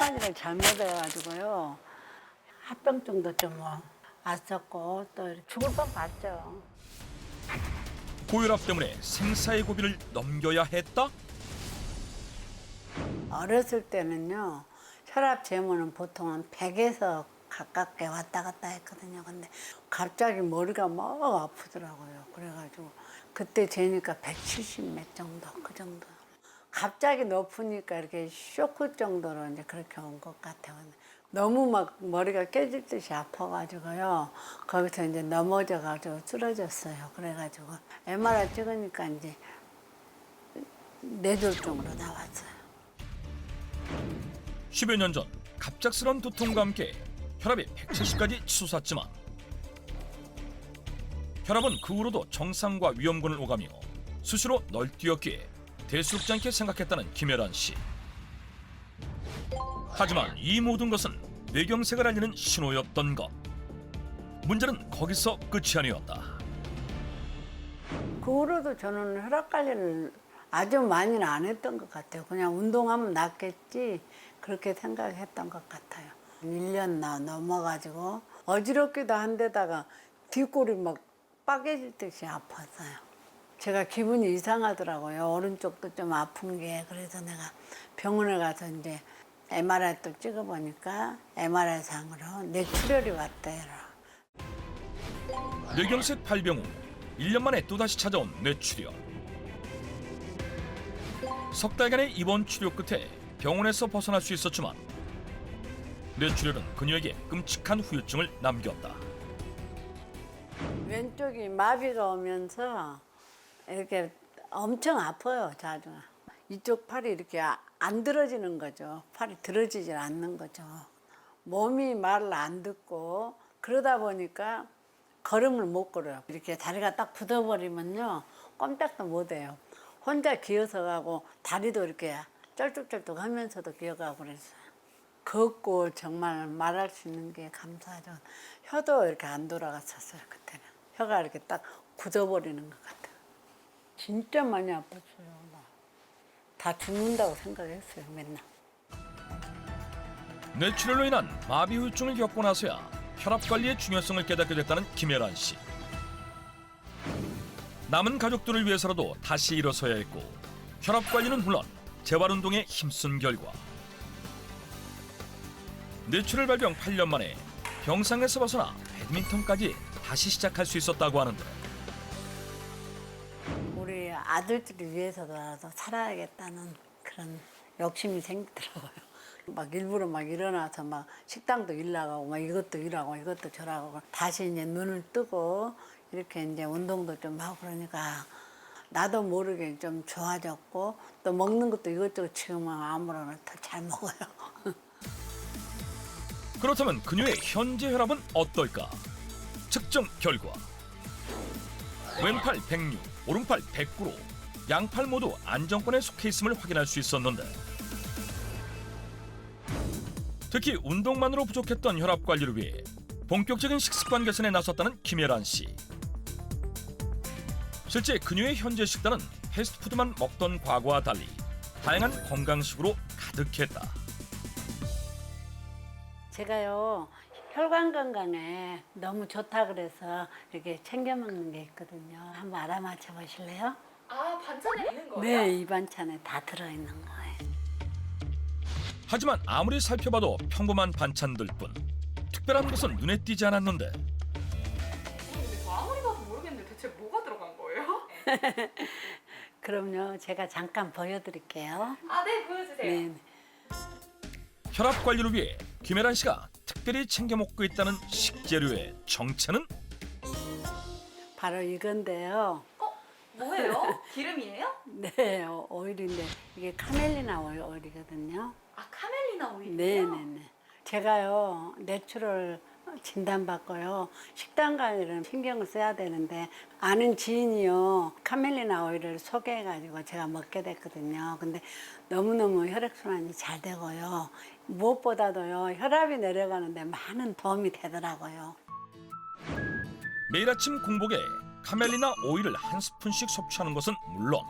항아리를 잘못해가지고요. 합병증도 좀 왔었고 또 죽을 뻔 봤죠. 고혈압 때문에 생사의 고비를 넘겨야 했다? 어렸을 때는요. 혈압 재면은 보통은 100에서 가깝게 왔다 갔다 했거든요. 근데 갑자기 머리가 막 아프더라고요. 그래가지고 그때 재니까 170 몇 정도 그 정도. 갑자기 높으니까 이렇게 쇼크 정도로 이제 그렇게 온 것 같아요. 너무 막 머리가 깨질 듯이 아파가지고요. 거기서 이제 넘어져가지고 쓰러졌어요. 그래가지고 MRI 찍으니까 이제 뇌졸중으로 나왔어요. 10여 년 전 갑작스런 두통과 함께 혈압이 170까지 치솟았지만 혈압은 그 후로도 정상과 위험군을 오가며 수시로 널뛰었기에 대수롭지 않게 생각했다는 김혜란 씨. 하지만 이 모든 것은 뇌경색을 알리는 신호였던 것. 문제는 거기서 끝이 아니었다. 그 후로도 저는 혈압 관리를 아주 많이는 안 했던 것 같아요. 그냥 운동하면 낫겠지 그렇게 생각했던 것 같아요. 1년 넘어가지고 어지럽기도 한데다가 뒷골이 막 빠개질 듯이 아팠어요. 제가 기분이 이상하더라고요. 오른쪽도 좀 아픈 게. 그래서 내가 병원에 가서 이제 MRI 또 찍어보니까 MRI 상으로 뇌출혈이 왔대요. 뇌경색 발병 후 1년 만에 또다시 찾아온 뇌출혈. 석 달간의 입원 치료 끝에 병원에서 벗어날 수 있었지만 뇌출혈은 그녀에게 끔찍한 후유증을 남겼다. 왼쪽이 마비가 오면서 이렇게 엄청 아파요, 자주. 이쪽 팔이 이렇게 안 들어지는 거죠. 팔이 들어지질 않는 거죠. 몸이 말을 안 듣고 그러다 보니까 걸음을 못 걸어요. 이렇게 다리가 딱 굳어버리면요. 꼼짝도 못 해요. 혼자 기어서 가고 다리도 이렇게 쩔뚝쩔뚝 하면서도 기어가고 그랬어요. 걷고 정말 말할 수 있는 게 감사하죠. 혀도 이렇게 안 돌아갔었어요, 그때는. 혀가 이렇게 딱 굳어버리는 것 같아요. 진짜 많이 아팠어요. 다 죽는다고 생각했어요, 맨날. 뇌출혈로 인한 마비 후유증을 겪고 나서야 혈압 관리의 중요성을 깨닫게 됐다는 김혜란 씨. 남은 가족들을 위해서라도 다시 일어서야 했고 혈압 관리는 물론 재활 운동에 힘쓴 결과 뇌출혈 발병 8년 만에 병상에서 벗어나 배드민턴까지 다시 시작할 수 있었다고 하는데 우리 아들들을 위해서라도 살아야겠다는 그런 욕심이 생기더라고요. 막 일부러 막 일어나서 막 식당도 일 나가고 막 이것도 일하고 이것도 저라고 다시 이제 눈을 뜨고 이렇게 이제 운동도 좀 하고 그러니까 나도 모르게 좀 좋아졌고 또 먹는 것도 이것저것 지금은 아무거나 더 잘 먹어요. 그렇다면 그녀의 현재 혈압은 어떨까? 측정 결과 왼팔 106, 오른팔 109로 양팔 모두 안정권에 속해 있음을 확인할 수 있었는데 특히 운동만으로 부족했던 혈압 관리를 위해 본격적인 식습관 개선에 나섰다는 김혜란 씨. 실제 그녀의 현재 식단은 패스트푸드만 먹던 과거와 달리 다양한 건강식으로 가득했다. 제가요 혈관 건강에 너무 좋다 그래서 이렇게 챙겨 먹는 게 있거든요. 한번 알아맞혀 보실래요? 아, 반찬에 있는 거예요? 네, 이 반찬에 다 들어있는 거예요. 하지만 아무리 살펴봐도 평범한 반찬들 뿐 특별한 것은 눈에 띄지 않았는데 근데 저 아무리 봐도 모르겠는데 대체 뭐가 들어간 거예요? 그럼요, 제가 잠깐 보여드릴게요. 아, 네, 보여주세요. 네. 혈압 관리를 위해 김혜란 씨가 특별히 챙겨 먹고 있다는 식재료의 정체는? 바로 이건데요. 뭐예요? 기름이에요? 네, 오일인데 이게 카멜리나 오일이거든요. 아, 카멜리나 오일이요? 네네네. 제가요 뇌출혈 진단받고요 식단 관리를 신경을 써야 되는데 아는 지인이요 카멜리나 오일을 소개해가지고 제가 먹게 됐거든요. 근데 너무너무 혈액순환이 잘 되고요 무엇보다도요 혈압이 내려가는데 많은 도움이 되더라고요. 매일 아침 공복에 카멜리나 오일을 한 스푼씩 섭취하는 것은 물론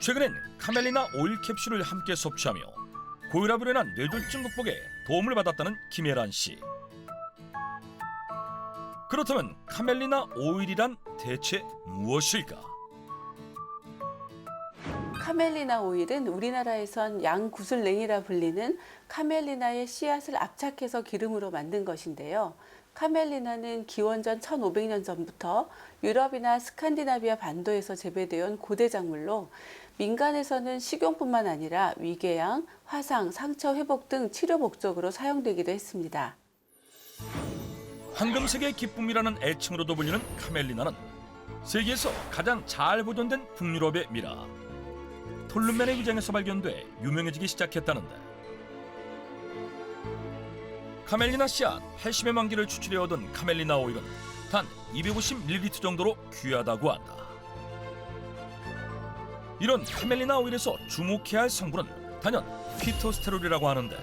최근엔 카멜리나 오일 캡슐을 함께 섭취하며 고혈압으로 인한 뇌졸중 극복에 도움을 받았다는 김혜란 씨. 그렇다면 카멜리나 오일이란 대체 무엇일까? 카멜리나 오일은 우리나라에선 양구슬랭이라 불리는 카멜리나의 씨앗을 압착해서 기름으로 만든 것인데요. 카멜리나는 기원전 1500년 전부터 유럽이나 스칸디나비아 반도에서 재배되어 온 고대 작물로 민간에서는 식용뿐만 아니라 위궤양, 화상, 상처 회복 등 치료 목적으로 사용되기도 했습니다. 황금색의 기쁨이라는 애칭으로도 불리는 카멜리나는 세계에서 가장 잘 보존된 북유럽의 미라 톨룸멘의 위장에서 발견돼 유명해지기 시작했다는데, 카멜리나 씨앗 80여 만 개를 추출해 얻은 카멜리나 오일은 단 250ml 정도로 귀하다고 한다. 이런 카멜리나 오일에서 주목해야 할 성분은 단연 피토스테롤이라고 하는데,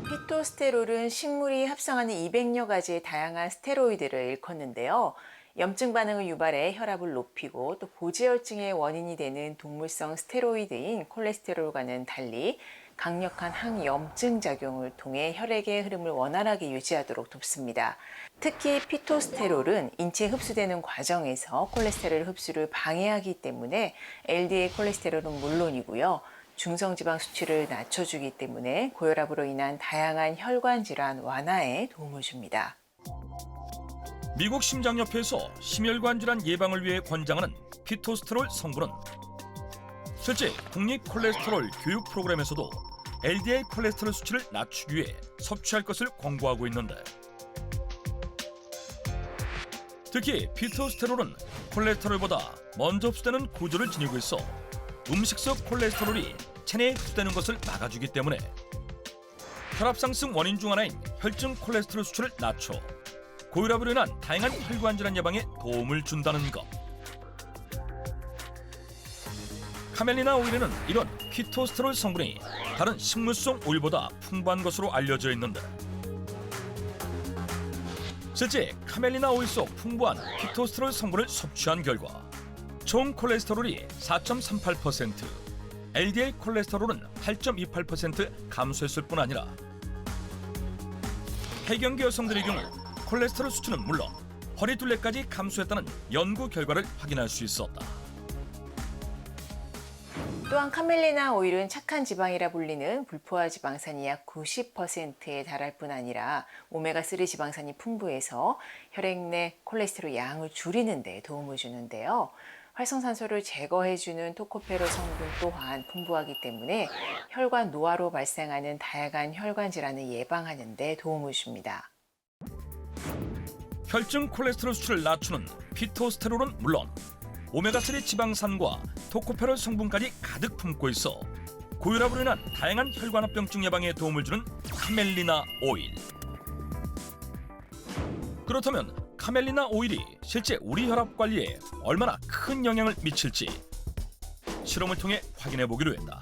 피토스테롤은 식물이 합성하는 200여 가지의 다양한 스테로이드를 일컫는데요. 염증 반응을 유발해 혈압을 높이고 또 고지혈증의 원인이 되는 동물성 스테로이드인 콜레스테롤과는 달리 강력한 항염증 작용을 통해 혈액의 흐름을 원활하게 유지하도록 돕습니다. 특히 피토스테롤은 인체에 흡수되는 과정에서 콜레스테롤 흡수를 방해하기 때문에 LDL 콜레스테롤은 물론이고요. 중성지방 수치를 낮춰주기 때문에 고혈압으로 인한 다양한 혈관 질환 완화에 도움을 줍니다. 미국 심장협회에서 심혈관 질환 예방을 위해 권장하는 피토스테롤 성분은 실제 국립 콜레스테롤 교육 프로그램에서도 LDL 콜레스테롤 수치를 낮추기 위해 섭취할 것을 권고하고 있는데, 특히 피토스테롤은 콜레스테롤보다 먼저 흡수되는 구조를 지니고 있어 음식 속 콜레스테롤이 체내에 흡수되는 것을 막아주기 때문에 혈압 상승 원인 중 하나인 혈중 콜레스테롤 수치를 낮춰 고혈압으로 인한 다양한 혈관 질환 예방에 도움을 준다는 것. 카멜리나 오일에는 이런 피토스테롤 성분이 다른 식물성 오일보다 풍부한 것으로 알려져 있는데, 실제 카멜리나 오일 속 풍부한 피토스테롤 성분을 섭취한 결과 총 콜레스테롤이 4.38%, LDL 콜레스테롤은 8.28% 감소했을 뿐 아니라 폐경기 여성들의 경우 콜레스테롤 수치는 물론 허리둘레까지 감소했다는 연구 결과를 확인할 수 있었다. 또한 카멜리나 오일은 착한 지방이라 불리는 불포화 지방산이 약 90%에 달할 뿐 아니라 오메가3 지방산이 풍부해서 혈액 내 콜레스테롤 양을 줄이는 데 도움을 주는데요. 활성산소를 제거해주는 토코페롤 성분 또한 풍부하기 때문에 혈관 노화로 발생하는 다양한 혈관 질환을 예방하는 데 도움을 줍니다. 혈중 콜레스테롤 수치를 낮추는 피토스테롤은 물론 오메가3 지방산과 토코페롤 성분까지 가득 품고 있어 고혈압으로 인한 다양한 혈관합병증 예방에 도움을 주는 카멜리나 오일. 그렇다면 카멜리나 오일이 실제 우리 혈압 관리에 얼마나 큰 영향을 미칠지 실험을 통해 확인해 보기로 했다.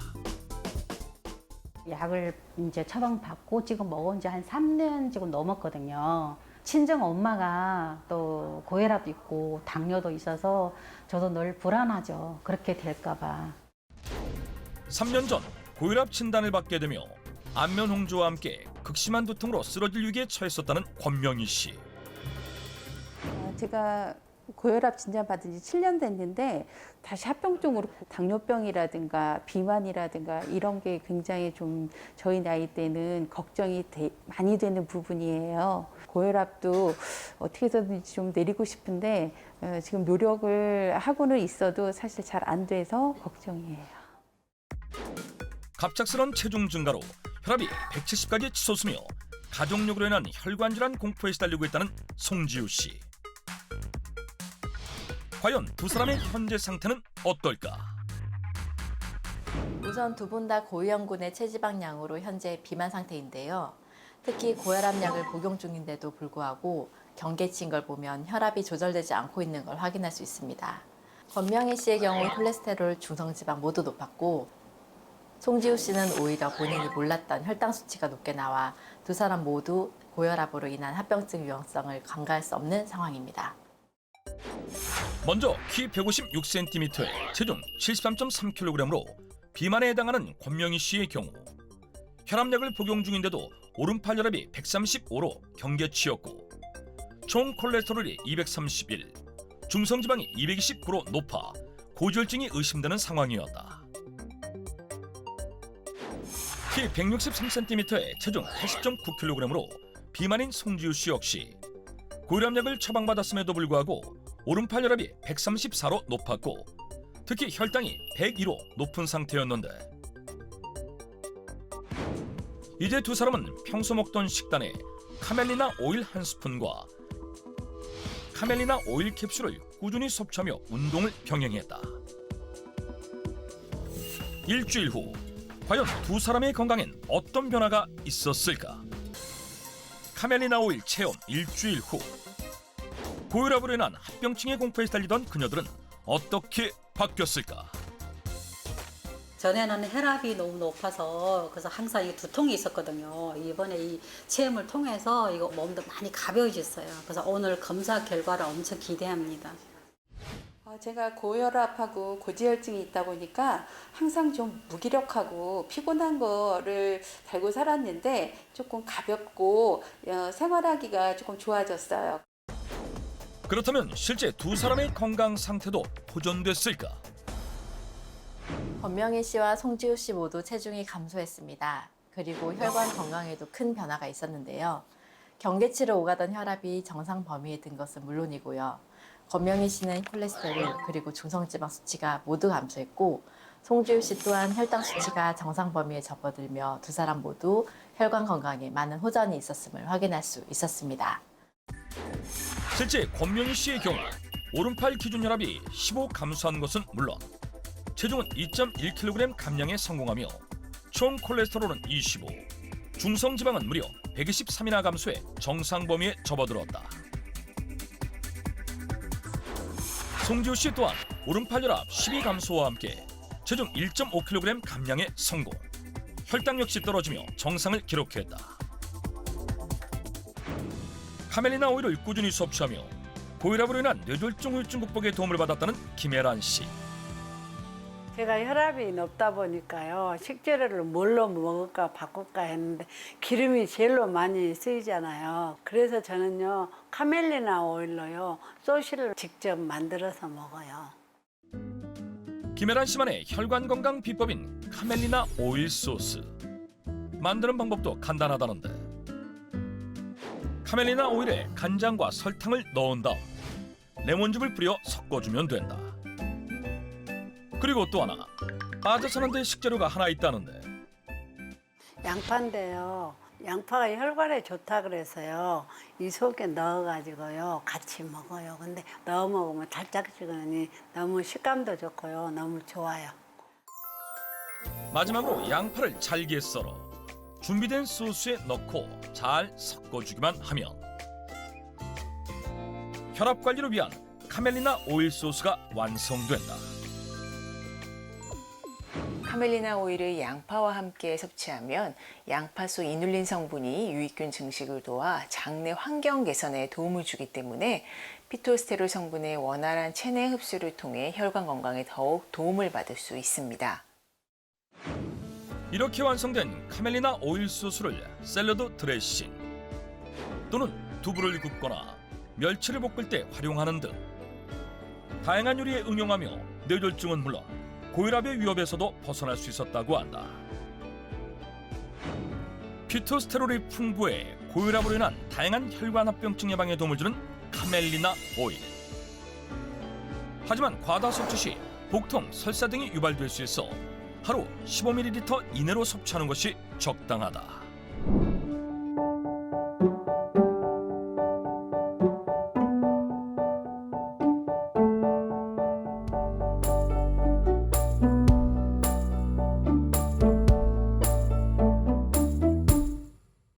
약을 이제 처방받고 지금 먹은 지 한 3년 지금 넘었거든요. 친정 엄마가 또 고혈압도 있고 당뇨도 있어서 저도 늘 불안하죠. 그렇게 될까 봐. 3년 전 고혈압 진단을 받게 되며 안면 홍조와 함께 극심한 두통으로 쓰러질 위기에 처했었다는 권명희 씨. 제가 고혈압 진단 받은 지 7년 됐는데 다시 합병증으로 당뇨병이라든가 비만이라든가 이런 게 굉장히 좀 저희 나이 때는 걱정이 많이 되는 부분이에요. 고혈압도 어떻게 해서든지 좀 내리고 싶은데 지금 노력을 하고는 있어도 사실 잘 안 돼서 걱정이에요. 갑작스런 체중 증가로 혈압이 170까지 치솟으며 가족력으로 인한 혈관 질환 공포에 시달리고 있다는 송지우 씨. 과연 두 사람의 현재 상태는 어떨까? 우선 두 분 다 고위험군의 체지방량으로 현재 비만 상태인데요. 특히 고혈압약을 복용 중인데도 불구하고 경계치인 걸 보면 혈압이 조절되지 않고 있는 걸 확인할 수 있습니다. 권명희 씨의 경우 콜레스테롤, 중성지방 모두 높았고 송지우 씨는 오히려 본인이 몰랐던 혈당 수치가 높게 나와 두 사람 모두 고혈압으로 인한 합병증 위험성을 간과할 수 없는 상황입니다. 먼저 키 156cm에 체중 73.3kg으로 비만에 해당하는 권명희 씨의 경우 혈압약을 복용 중인데도 오른팔 혈압이 135로 경계치였고 총 콜레스테롤이 231, 중성지방이 229로 높아 고지혈증이 의심되는 상황이었다. 키 163cm에 체중 80.9kg으로 비만인 송지우 씨 역시 고혈압약을 처방받았음에도 불구하고 오른팔 혈압이 134로 높았고 특히 혈당이 102로 높은 상태였는데 이제 두 사람은 평소 먹던 식단에 카멜리나 오일 한 스푼과 카멜리나 오일 캡슐을 꾸준히 섭취하며 운동을 병행했다. 일주일 후 과연 두 사람의 건강엔 어떤 변화가 있었을까? 카멜리나 오일 체험 일주일 후 고혈압으로 인한 합병증의 공포에 시달리던 그녀들은 어떻게 바뀌었을까? 전에는 혈압이 너무 높아서 그래서 항상 이 두통이 있었거든요. 이번에 이 체험을 통해서 이거 몸도 많이 가벼워졌어요. 그래서 오늘 검사 결과를 엄청 기대합니다. 제가 고혈압하고 고지혈증이 있다 보니까 항상 좀 무기력하고 피곤한 거를 달고 살았는데 조금 가볍고 생활하기가 조금 좋아졌어요. 그렇다면 실제 두 사람의 건강 상태도 호전됐을까? 권명희 씨와 송지우 씨 모두 체중이 감소했습니다. 그리고 혈관 건강에도 큰 변화가 있었는데요. 경계치를 오가던 혈압이 정상 범위에 든 것은 물론이고요. 권명희 씨는 콜레스테롤 그리고 중성지방 수치가 모두 감소했고 송지우 씨 또한 혈당 수치가 정상 범위에 접어들며 두 사람 모두 혈관 건강에 많은 호전이 있었음을 확인할 수 있었습니다. 실제 권명희 씨의 경우 오른팔 기준 혈압이 15 감소한 것은 물론 체중은 2.1kg 감량에 성공하며 총 콜레스테롤은 25, 중성지방은 무려 123이나 감소해 정상 범위에 접어들었다. 송지우 씨 또한 오른팔 혈압 12 감소와 함께 체중 1.5kg 감량에 성공. 혈당 역시 떨어지며 정상을 기록했다. 카멜리나 오일을 꾸준히 섭취하며 고혈압으로 인한 뇌졸중 후유증 극복에 도움을 받았다는 김혜란 씨. 제가 혈압이 높다 보니까요. 식재료를 뭘로 먹을까 바꿀까 했는데 기름이 제일로 많이 쓰이잖아요. 그래서 저는요. 카멜리나 오일로요. 소시를 직접 만들어서 먹어요. 김혜란 씨만의 혈관 건강 비법인 카멜리나 오일 소스. 만드는 방법도 간단하다는데 카멜리나 오일에 간장과 설탕을 넣은 다음 레몬즙을 뿌려 섞어주면 된다. 그리고 또 하나 빠져서는 안 될 식재료가 하나 있다는데 양파인데요. 양파가 혈관에 좋다 그래서요. 이 속에 넣어가지고요. 같이 먹어요. 근데 넣어 먹으면 달짝지근하니 너무 식감도 좋고요. 너무 좋아요. 마지막으로 양파를 잘게 썰어 준비된 소스에 넣고 잘 섞어주기만 하면 혈압 관리를 위한 카멜리나 오일 소스가 완성된다. 카멜리나 오일을 양파와 함께 섭취하면 양파 속 이눌린 성분이 유익균 증식을 도와 장내 환경 개선에 도움을 주기 때문에 피토스테롤 성분의 원활한 체내 흡수를 통해 혈관 건강에 더욱 도움을 받을 수 있습니다. 이렇게 완성된 카멜리나 오일 소스를 샐러드 드레싱 또는 두부를 굽거나 멸치를 볶을 때 활용하는 등 다양한 요리에 응용하며 뇌졸중은 물론 고혈압의 위협에서도 벗어날 수 있었다고 한다. 피토스테롤이 풍부해 고혈압으로 인한 다양한 혈관합병증 예방에 도움을 주는 카멜리나 오일. 하지만 과다 섭취 시 복통, 설사 등이 유발될 수 있어 하루 15ml 이내로 섭취하는 것이 적당하다.